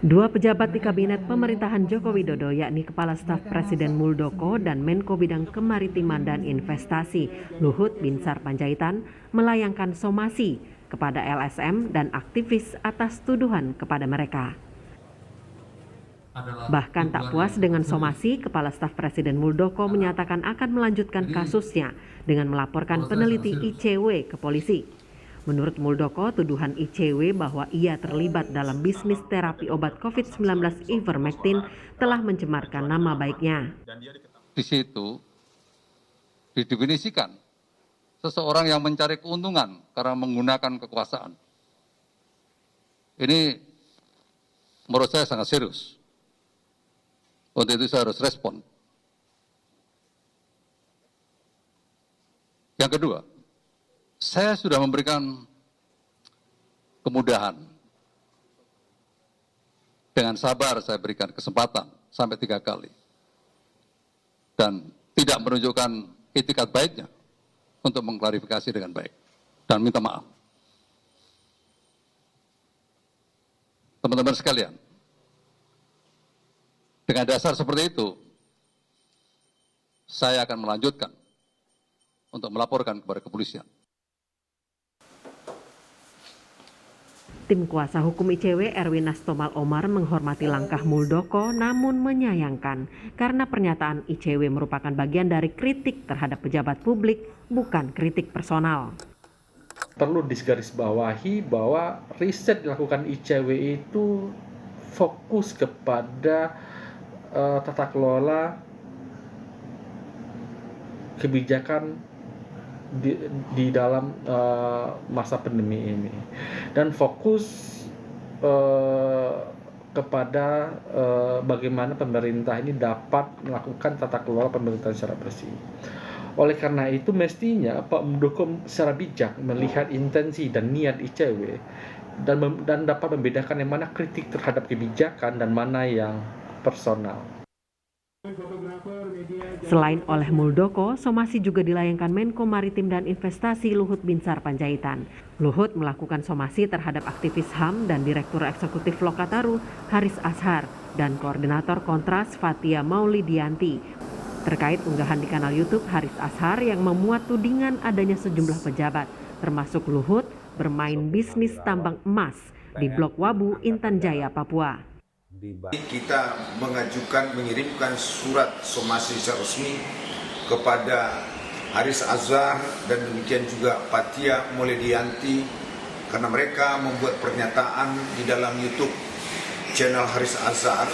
Dua pejabat di Kabinet Pemerintahan Joko Widodo, yakni Kepala Staf Presiden Muldoko dan Menko Bidang Kemaritiman dan Investasi Luhut Binsar Panjaitan, melayangkan somasi kepada LSM dan aktivis atas tuduhan kepada mereka. Bahkan tak puas dengan somasi, Kepala Staf Presiden Muldoko menyatakan akan melanjutkan kasusnya dengan melaporkan peneliti ICW ke polisi. Menurut Muldoko, tuduhan ICW bahwa ia terlibat dalam bisnis terapi obat COVID-19 Ivermectin telah mencemarkan nama baiknya. Di situ didefinisikan seseorang yang mencari keuntungan karena menggunakan kekuasaan. Ini menurut saya sangat serius. Untuk itu saya harus respon. Yang kedua, saya sudah memberikan kemudahan. Dengan sabar saya berikan kesempatan sampai 3 kali. Dan tidak menunjukkan itikat baiknya untuk mengklarifikasi dengan baik. Dan minta maaf. Teman-teman sekalian, dengan dasar seperti itu, saya akan melanjutkan untuk melaporkan kepada kepolisian. Tim kuasa hukum ICW Erwin Nastomal Omar menghormati langkah Muldoko namun menyayangkan karena pernyataan ICW merupakan bagian dari kritik terhadap pejabat publik, bukan kritik personal. Perlu digarisbawahi bahwa riset dilakukan ICW itu fokus kepada tata kelola kebijakan di dalam masa pandemi ini, dan fokus kepada bagaimana pemerintah ini dapat melakukan tata kelola pemerintahan secara bersih. Oleh karena itu mestinya Pak Muldoko secara bijak melihat intensi dan niat ICW dan dapat membedakan yang mana kritik terhadap kebijakan dan mana yang personal. Selain oleh Muldoko, somasi juga dilayangkan Menko Maritim dan Investasi Luhut Binsar Panjaitan. Luhut melakukan somasi terhadap aktivis HAM dan Direktur Eksekutif Lokataru Haris Azhar dan Koordinator Kontras Fatia Maulidianti terkait unggahan di kanal YouTube Haris Azhar yang memuat tudingan adanya sejumlah pejabat, termasuk Luhut, bermain bisnis tambang emas di Blok Wabu, Intan Jaya, Papua. Kita mengirimkan surat somasi secara resmi kepada Haris Azhar dan demikian juga Fatia Maulidianti karena mereka membuat pernyataan di dalam YouTube channel Haris Azhar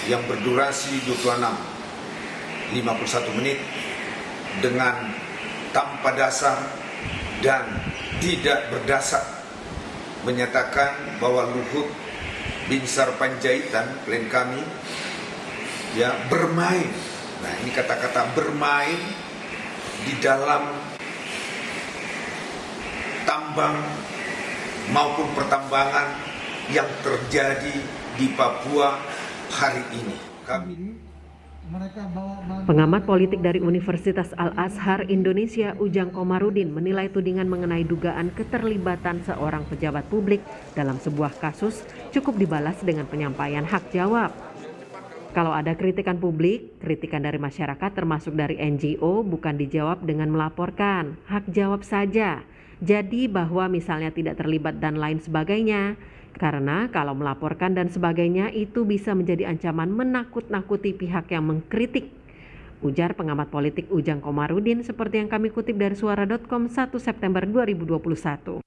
yang berdurasi 51 menit dengan tanpa dasar dan tidak berdasar, menyatakan bahwa Luhut Binsar Panjaitan, klien kami, ya bermain. Nah, ini kata-kata bermain di dalam tambang maupun pertambangan yang terjadi di Papua hari ini. Pengamat politik dari Universitas Al-Azhar Indonesia Ujang Komarudin menilai tudingan mengenai dugaan keterlibatan seorang pejabat publik dalam sebuah kasus cukup dibalas dengan penyampaian hak jawab. Kalau ada kritikan publik, kritikan dari masyarakat termasuk dari NGO bukan dijawab dengan melaporkan, hak jawab saja. Jadi bahwa misalnya tidak terlibat dan lain sebagainya. Karena kalau melaporkan dan sebagainya itu bisa menjadi ancaman menakut-nakuti pihak yang mengkritik. Ujar pengamat politik Ujang Komarudin seperti yang kami kutip dari suara.com 1 September 2021.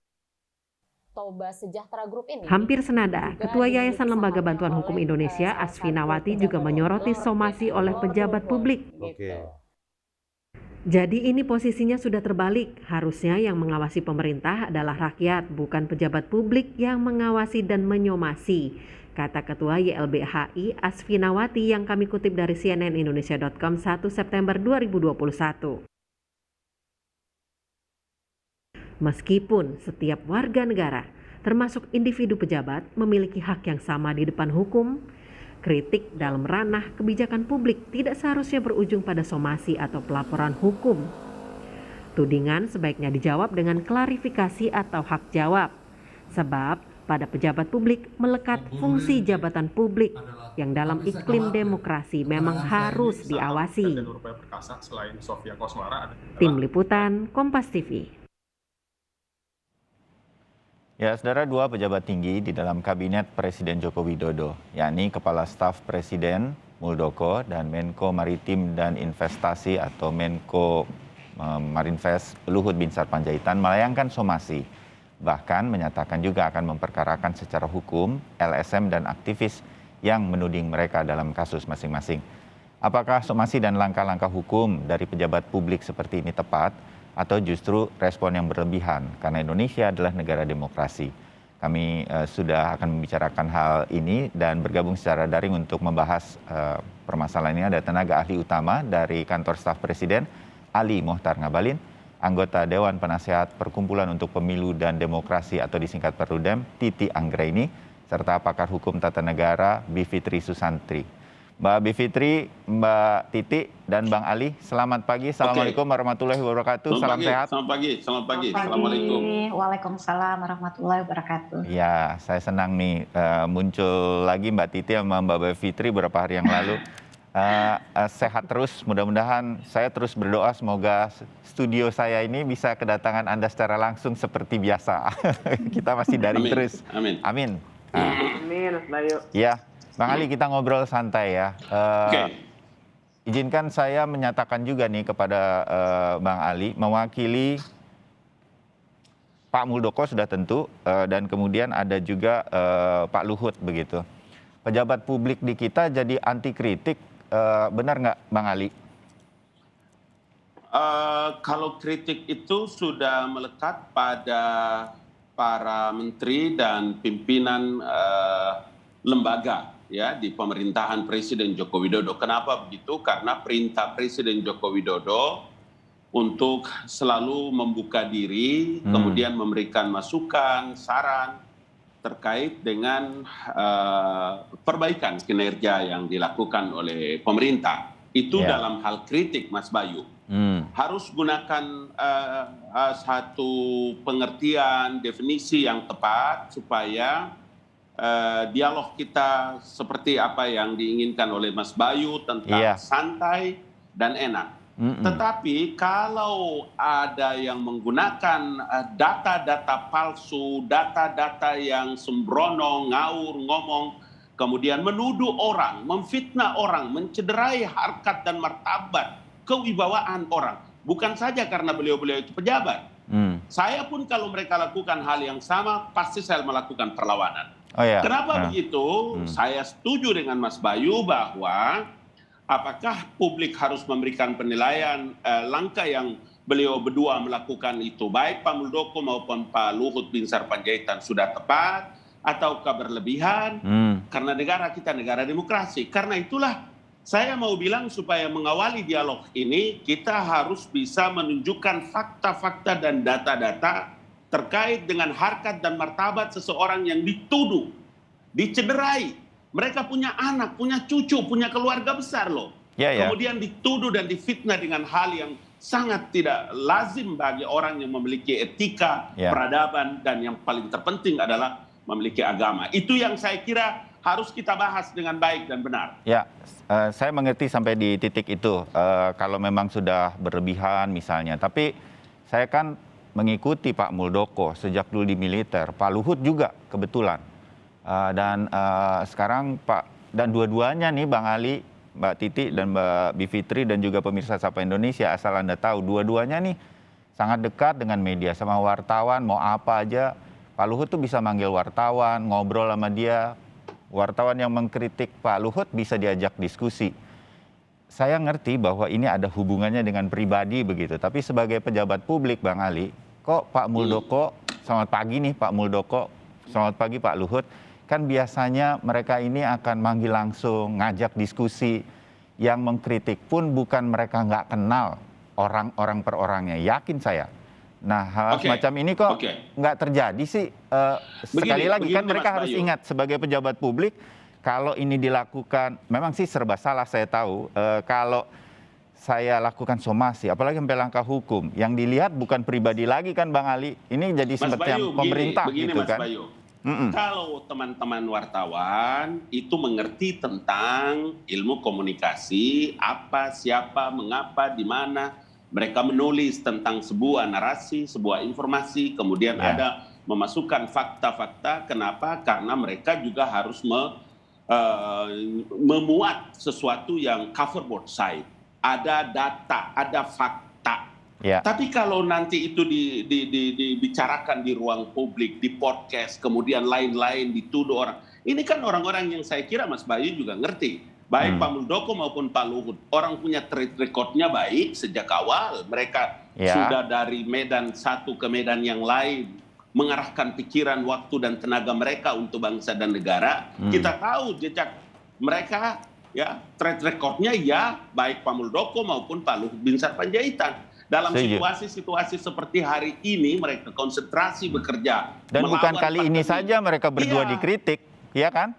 Toba Sejahtera Group ini hampir senada, Ketua Yayasan Lembaga Bantuan Hukum Indonesia Asfinawati juga menyoroti somasi oleh pejabat publik. Jadi ini posisinya sudah terbalik, harusnya yang mengawasi pemerintah adalah rakyat, bukan pejabat publik yang mengawasi dan menyomasi, kata Ketua YLBHI Asfinawati yang kami kutip dari cnnindonesia.com 1 September 2021. Meskipun setiap warga negara, termasuk individu pejabat, memiliki hak yang sama di depan hukum, kritik dalam ranah kebijakan publik tidak seharusnya berujung pada somasi atau pelaporan hukum. Tudingan sebaiknya dijawab dengan klarifikasi atau hak jawab. Sebab pada pejabat publik melekat fungsi jabatan publik yang dalam iklim demokrasi memang harus diawasi. Tim Liputan, Kompas TV. Ya, saudara, dua pejabat tinggi di dalam Kabinet Presiden Joko Widodo, yakni Kepala Staf Presiden Muldoko dan Menko Maritim dan Investasi atau Menko Marinvest Luhut Binsar Panjaitan melayangkan somasi. Bahkan menyatakan juga akan memperkarakan secara hukum LSM dan aktivis yang menuding mereka dalam kasus masing-masing. Apakah somasi dan langkah-langkah hukum dari pejabat publik seperti ini tepat atau justru respon yang berlebihan karena Indonesia adalah negara demokrasi? Kami sudah akan membicarakan hal ini dan bergabung secara daring untuk membahas permasalahan ini ada tenaga ahli utama dari Kantor Staf Presiden, Ali Mohtar Ngabalin, anggota Dewan Penasehat Perkumpulan untuk Pemilu dan Demokrasi atau disingkat Perludem, Titi Anggraini, serta pakar hukum tata negara Bivitri Susantri. Mbak Bivitri, Mbak Titi, dan Bang Ali, selamat pagi. Assalamualaikum warahmatullahi wabarakatuh. Salam sehat. Selamat pagi. Assalamualaikum. Waalaikumsalam warahmatullahi wabarakatuh. Ya, saya senang nih muncul lagi Mbak Titi sama Mbak Bivitri beberapa hari yang lalu. Sehat terus, mudah-mudahan saya terus berdoa semoga studio saya ini bisa kedatangan Anda secara langsung seperti biasa. Kita masih daring terus. Amin. Amin. Amin, Bayu. Ya, Bang Ali, kita ngobrol santai ya. Izinkan saya menyatakan juga nih kepada Bang Ali, mewakili Pak Muldoko sudah tentu, dan kemudian ada juga Pak Luhut begitu. Pejabat publik di kita jadi anti kritik, benar nggak Bang Ali? Kalau kritik itu sudah melekat pada para menteri dan pimpinan lembaga ya di pemerintahan Presiden Joko Widodo. Kenapa begitu? Karena perintah Presiden Joko Widodo untuk selalu membuka diri, kemudian memberikan masukan, saran terkait dengan perbaikan kinerja yang dilakukan oleh pemerintah. Itu dalam hal kritik, Mas Bayu. Harus gunakan satu pengertian, definisi yang tepat supaya dialog kita seperti apa yang diinginkan oleh Mas Bayu tentang santai dan enak. Tetapi kalau ada yang menggunakan data-data palsu, data-data yang sembrono, ngawur, ngomong, kemudian menuduh orang, memfitnah orang, mencederai harkat dan martabat, kewibawaan orang. Bukan saja karena beliau-beliau itu pejabat. Saya pun kalau mereka lakukan hal yang sama, pasti saya melakukan perlawanan. Kenapa begitu? Saya setuju dengan Mas Bayu bahwa apakah publik harus memberikan penilaian langkah yang beliau berdua melakukan itu, baik Pak Muldoko maupun Pak Luhut Binsar Panjaitan sudah tepat ataukah berlebihan? Karena negara kita negara demokrasi. Karena itulah saya mau bilang supaya mengawali dialog ini kita harus bisa menunjukkan fakta-fakta dan data-data terkait dengan harkat dan martabat seseorang yang dituduh, dicederai. Mereka punya anak, punya cucu, punya keluarga besar loh. Kemudian dituduh dan difitnah dengan hal yang sangat tidak lazim bagi orang yang memiliki etika, peradaban, dan yang paling terpenting adalah memiliki agama. Itu yang saya kira harus kita bahas dengan baik dan benar. Saya mengerti sampai di titik itu. Kalau memang sudah berlebihan misalnya. Tapi saya kan mengikuti Pak Muldoko sejak dulu di militer. Pak Luhut juga kebetulan. Dan sekarang dan dua-duanya nih Bang Ali, Mbak Titi dan Mbak Bivitri dan juga pemirsa Sapa Indonesia, asal Anda tahu dua-duanya nih sangat dekat dengan media, sama wartawan, mau apa aja Pak Luhut tuh bisa manggil wartawan, ngobrol sama dia. Wartawan yang mengkritik Pak Luhut bisa diajak diskusi. Saya ngerti bahwa ini ada hubungannya dengan pribadi begitu, tapi sebagai pejabat publik Bang Ali, kok Pak Muldoko, selamat pagi nih Pak Muldoko, selamat pagi Pak Luhut, kan biasanya mereka ini akan manggil langsung, ngajak diskusi, yang mengkritik pun bukan mereka nggak kenal orang-orang per orangnya, yakin saya. Nah, hal semacam ini kok nggak terjadi sih. Sekali lagi kan mereka harus ingat sebagai pejabat publik, kalau ini dilakukan, memang sih serba salah saya tahu. Kalau saya lakukan somasi, apalagi sampai langkah hukum, yang dilihat bukan pribadi lagi kan Bang Ali, ini jadi seperti yang pemerintah begini, gitu Mas kan. Bayu. Kalau teman-teman wartawan itu mengerti tentang ilmu komunikasi, apa, siapa, mengapa, di mana, mereka menulis tentang sebuah narasi, sebuah informasi, kemudian ada memasukkan fakta-fakta. Kenapa? Karena mereka juga harus memuat sesuatu yang cover both side. Ada data, ada fakta. Tapi kalau nanti itu dibicarakan di ruang publik, di podcast, kemudian lain-lain dituduh orang. Ini kan orang-orang yang saya kira Mas Bayu juga ngerti. Baik Pak Muldoko maupun Pak Luhut. Orang punya track record-nya baik sejak awal. Mereka sudah dari Medan satu ke Medan yang lain. Mengarahkan pikiran, waktu, dan tenaga mereka untuk bangsa dan negara. Kita tahu jejak mereka, ya track record-nya baik Pak Muldoko maupun Pak Luhut Binsar Panjaitan. Dalam situasi-situasi seperti hari ini mereka konsentrasi bekerja. Dan bukan kali ini saja mereka berdua dikritik, ya kan?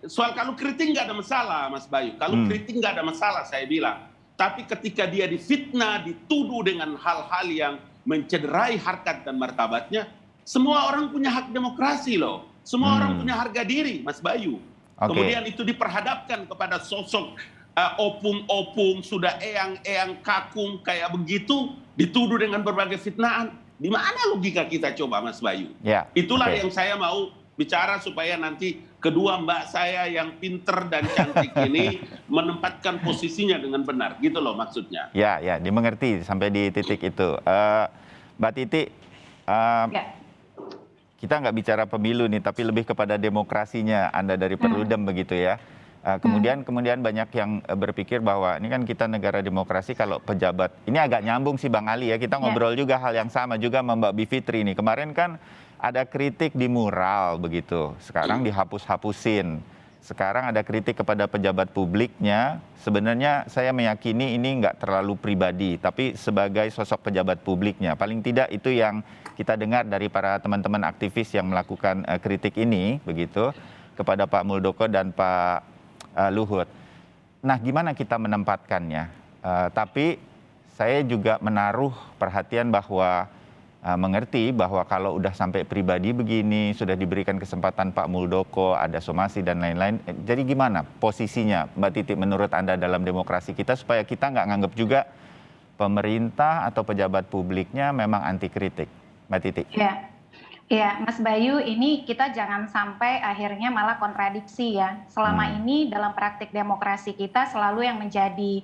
Soal kalau kritik nggak ada masalah, Mas Bayu. Kalau kritik nggak ada masalah, saya bilang. Tapi ketika dia difitnah, dituduh dengan hal-hal yang mencederai harkat dan martabatnya, semua orang punya hak demokrasi loh. Semua orang punya harga diri, Mas Bayu. Kemudian itu diperhadapkan kepada sosok opung-opung, sudah eyang-eyang kakung kayak begitu, dituduh dengan berbagai fitnaan. Di mana logika kita coba, Mas Bayu? Itulah yang saya mau bicara supaya nanti kedua mbak saya yang pinter dan cantik ini menempatkan posisinya dengan benar. Gitu loh maksudnya. Ya, dimengerti sampai di titik itu. Mbak Titi, kita nggak bicara pemilu nih, tapi lebih kepada demokrasinya. Anda dari Perludem begitu ya. Kemudian banyak yang berpikir bahwa ini kan kita negara demokrasi, kalau pejabat, ini agak nyambung sih Bang Ali ya, kita ngobrol juga hal yang sama juga sama Mbak Bivitri nih. Kemarin kan ada kritik di mural begitu, sekarang dihapus-hapusin. Sekarang ada kritik kepada pejabat publiknya, sebenarnya saya meyakini ini nggak terlalu pribadi, tapi sebagai sosok pejabat publiknya. Paling tidak itu yang kita dengar dari para teman-teman aktivis yang melakukan kritik ini begitu kepada Pak Muldoko dan Pak Luhut. Nah, gimana kita menempatkannya? Tapi saya juga menaruh perhatian bahwa mengerti bahwa kalau udah sampai pribadi begini, sudah diberikan kesempatan Pak Muldoko, ada somasi dan lain-lain. Jadi gimana posisinya Mbak Titi menurut Anda dalam demokrasi kita supaya kita nggak nganggap juga pemerintah atau pejabat publiknya memang anti kritik, Mbak Titi? Ya, Mas Bayu, ini kita jangan sampai akhirnya malah kontradiksi ya. Selama ini dalam praktik demokrasi kita selalu yang menjadi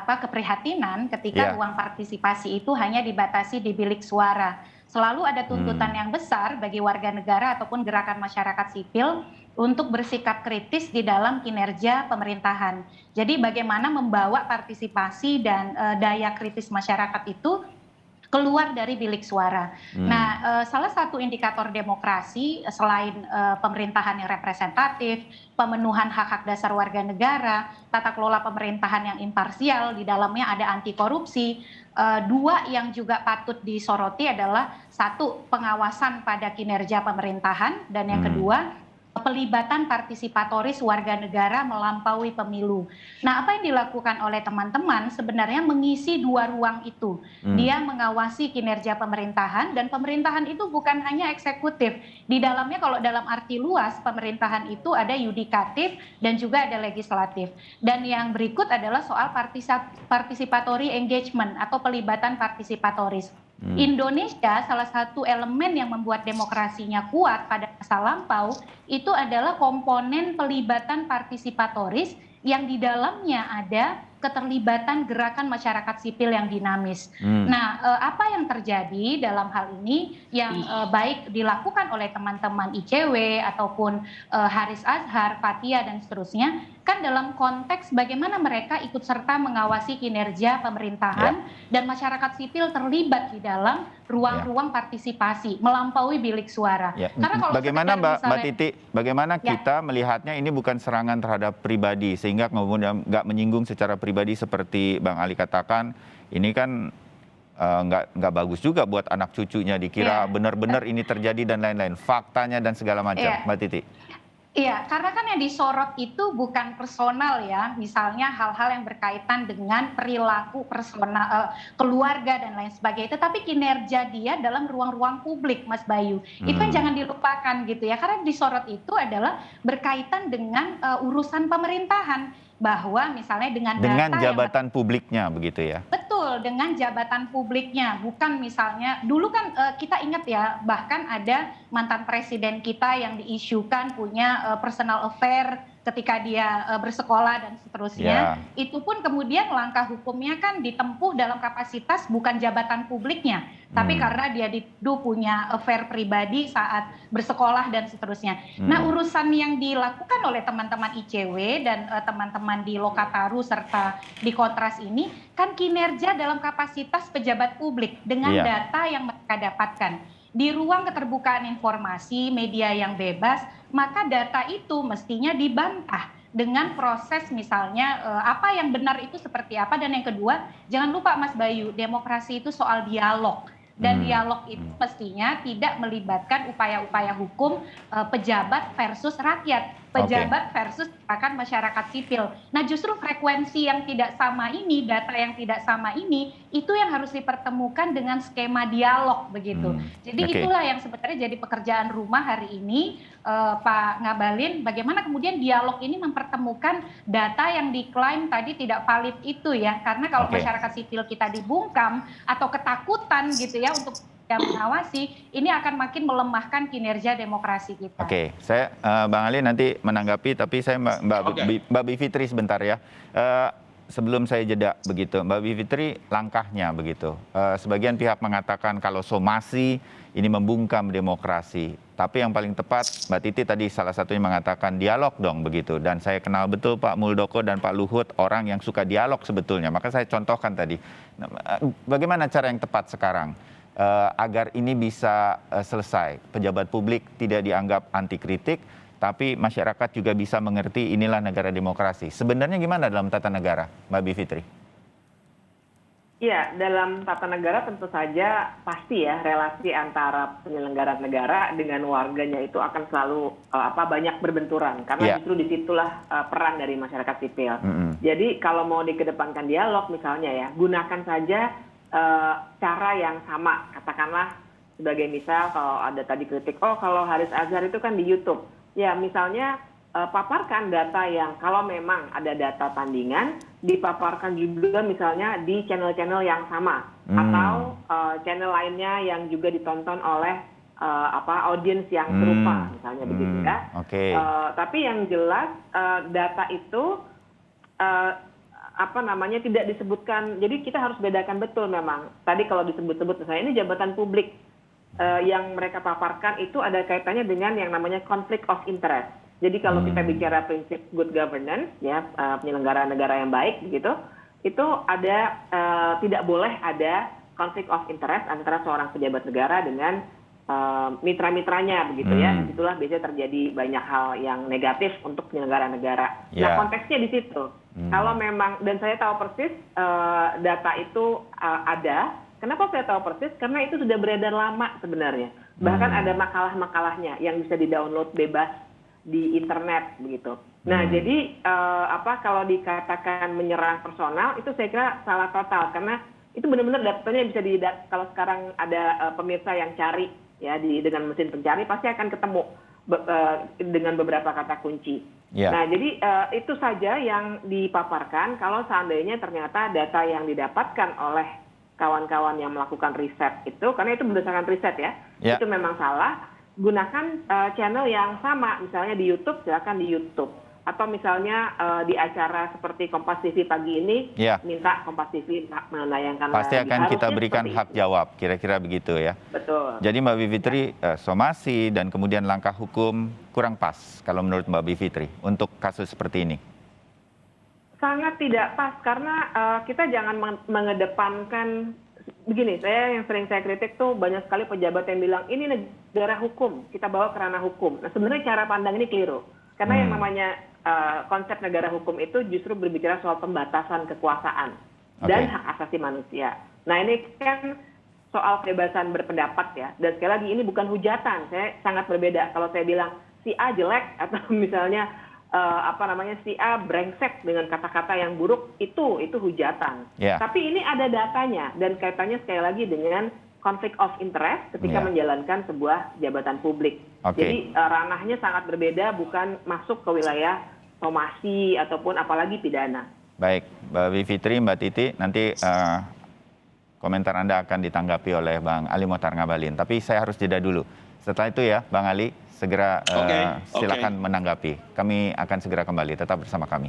keprihatinan ketika ruang partisipasi itu hanya dibatasi di bilik suara. Selalu ada tuntutan yang besar bagi warga negara ataupun gerakan masyarakat sipil untuk bersikap kritis di dalam kinerja pemerintahan. Jadi bagaimana membawa partisipasi dan daya kritis masyarakat itu keluar dari bilik suara. Nah, salah satu indikator demokrasi selain pemerintahan yang representatif, pemenuhan hak-hak dasar warga negara, tata kelola pemerintahan yang imparsial, di dalamnya ada anti korupsi. Dua yang juga patut disoroti adalah satu, pengawasan pada kinerja pemerintahan, dan yang kedua, pelibatan partisipatoris warga negara melampaui pemilu. Nah, apa yang dilakukan oleh teman-teman sebenarnya mengisi dua ruang itu. Dia mengawasi kinerja pemerintahan, dan pemerintahan itu bukan hanya eksekutif. Di dalamnya kalau dalam arti luas, pemerintahan itu ada yudikatif dan juga ada legislatif. Dan yang berikut adalah soal participatory engagement atau pelibatan partisipatoris. Indonesia salah satu elemen yang membuat demokrasinya kuat pada masa lampau itu adalah komponen pelibatan partisipatoris yang di dalamnya ada keterlibatan gerakan masyarakat sipil yang dinamis. Nah, apa yang terjadi dalam hal ini yang baik dilakukan oleh teman-teman ICW ataupun Haris Azhar, Fathia dan seterusnya, kan dalam konteks bagaimana mereka ikut serta mengawasi kinerja pemerintahan dan masyarakat sipil terlibat di dalam ruang-ruang partisipasi melampaui bilik suara. Karena kalau bagaimana Mbak Titi, bagaimana kita melihatnya ini bukan serangan terhadap pribadi sehingga kemudian nggak menyinggung secara pribadi seperti Bang Ali katakan, ini kan nggak bagus juga buat anak cucunya dikira benar-benar ini terjadi dan lain-lain, faktanya dan segala macam, Mbak Titi. Iya, karena kan yang disorot itu bukan personal ya, misalnya hal-hal yang berkaitan dengan perilaku personal, keluarga dan lain sebagainya, tetapi kinerja dia dalam ruang-ruang publik, Mas Bayu. Itu yang jangan dilupakan gitu ya, karena disorot itu adalah berkaitan dengan urusan pemerintahan, bahwa misalnya dengan Dengan data yang jabatan publiknya begitu ya. betul, dengan jabatan publiknya, bukan misalnya dulu kan kita ingat ya, bahkan ada mantan presiden kita yang diisukan punya personal affair ketika dia bersekolah dan seterusnya. Itu pun kemudian langkah hukumnya kan ditempuh dalam kapasitas bukan jabatan publiknya, tapi karena dia dituduh punya affair pribadi saat bersekolah dan seterusnya. Nah, urusan yang dilakukan oleh teman-teman ICW dan teman-teman di Lokataru serta di Kontras ini kan kinerja dalam kapasitas pejabat publik dengan data yang mereka dapatkan. Di ruang keterbukaan informasi, media yang bebas, maka data itu mestinya dibantah dengan proses misalnya apa yang benar itu seperti apa. Dan yang kedua, jangan lupa Mas Bayu, demokrasi itu soal dialog. Dan dialog itu mestinya tidak melibatkan upaya-upaya hukum pejabat versus rakyat, pejabat versus akan masyarakat sipil. Nah, justru frekuensi yang tidak sama ini, data yang tidak sama ini, itu yang harus dipertemukan dengan skema dialog begitu. Jadi itulah yang sebenarnya jadi pekerjaan rumah hari ini, Pak Ngabalin, bagaimana kemudian dialog ini mempertemukan data yang diklaim tadi tidak valid itu ya, karena kalau masyarakat sipil kita dibungkam atau ketakutan gitu ya untuk mengawasi, ini akan makin melemahkan kinerja demokrasi kita. Oke, saya Bang Ali nanti menanggapi, tapi saya Mbak Bivitri sebentar ya. Sebelum saya jeda begitu, Mbak Bivitri, langkahnya begitu. Sebagian pihak mengatakan kalau somasi ini membungkam demokrasi. Tapi yang paling tepat, Mbak Titi tadi salah satunya mengatakan dialog dong begitu. Dan saya kenal betul Pak Muldoko dan Pak Luhut, orang yang suka dialog sebetulnya. Maka saya contohkan tadi. Bagaimana cara yang tepat sekarang agar ini bisa selesai? Pejabat publik tidak dianggap anti kritik, tapi masyarakat juga bisa mengerti inilah negara demokrasi. Sebenarnya gimana dalam tata negara, Mbak Bivitri? Ya, dalam tata negara tentu saja pasti ya relasi antara penyelenggara negara dengan warganya itu akan selalu banyak berbenturan, karena justru disitulah peran dari masyarakat sipil. Jadi kalau mau dikedepankan dialog misalnya ya, gunakan saja cara yang sama. Katakanlah sebagai misal kalau ada tadi kritik, oh kalau Haris Azhar itu kan di YouTube. Ya misalnya paparkan data yang kalau memang ada data tandingan, dipaparkan juga misalnya di channel-channel yang sama. Atau channel lainnya yang juga ditonton oleh audiens yang serupa, misalnya begitu ya. Tapi yang jelas data itu tidak disebutkan. Jadi kita harus bedakan betul memang. Tadi kalau disebut-sebut misalnya ini jabatan publik yang mereka paparkan itu ada kaitannya dengan yang namanya conflict of interest. Jadi kalau kita bicara prinsip good governance ya, penyelenggara negara yang baik begitu, itu ada tidak boleh ada conflict of interest antara seorang pejabat negara dengan mitra-mitranya begitu ya. Itulah biasanya terjadi banyak hal yang negatif untuk penyelenggara negara. Nah, konteksnya di situ. Kalau memang, dan saya tahu persis data itu ada. Kenapa saya tahu persis? Karena itu sudah beredar lama sebenarnya. Bahkan ada makalah-makalahnya yang bisa di-download bebas di internet begitu. Nah, jadi kalau dikatakan menyerang personal itu saya kira salah total, karena itu benar-benar datanya bisa kalau sekarang ada pemirsa yang cari ya dengan mesin pencari pasti akan ketemu dengan beberapa kata kunci. Nah, jadi itu saja yang dipaparkan. Kalau seandainya ternyata data yang didapatkan oleh kawan-kawan yang melakukan riset itu, karena itu berdasarkan riset ya, itu memang salah, gunakan channel yang sama, misalnya di YouTube, silakan di YouTube. Atau misalnya di acara seperti Kompas TV pagi ini, minta Kompas TV menayangkan pasti akan kita berikan hak jawab, kira-kira begitu ya. Betul. Jadi Mbak Bivitri, somasi dan kemudian langkah hukum kurang pas kalau menurut Mbak Bivitri untuk kasus seperti ini. Sangat tidak pas, karena kita jangan mengedepankan begini. Yang sering saya kritik tuh banyak sekali pejabat yang bilang ini negara hukum, kita bawa ke ranah hukum. Nah, sebenarnya cara pandang ini keliru, karena yang namanya konsep negara hukum itu justru berbicara soal pembatasan kekuasaan dan hak asasi manusia. Nah, ini kan soal kebebasan berpendapat ya, dan sekali lagi ini bukan hujatan. Saya sangat berbeda kalau saya bilang si A jelek atau misalnya si A brengsek dengan kata-kata yang buruk, itu hujatan. Yeah. Tapi ini ada datanya dan kaitannya sekali lagi dengan conflict of interest ketika menjalankan sebuah jabatan publik. Jadi ranahnya sangat berbeda, bukan masuk ke wilayah somasi ataupun apalagi pidana. Baik, Mbak Bivitri, Mbak Titi, nanti komentar Anda akan ditanggapi oleh Bang Ali Mohtar Ngabalin. Tapi saya harus jeda dulu. Setelah itu ya, Bang Ali, segera silakan menanggapi. Kami akan segera kembali, tetap bersama kami.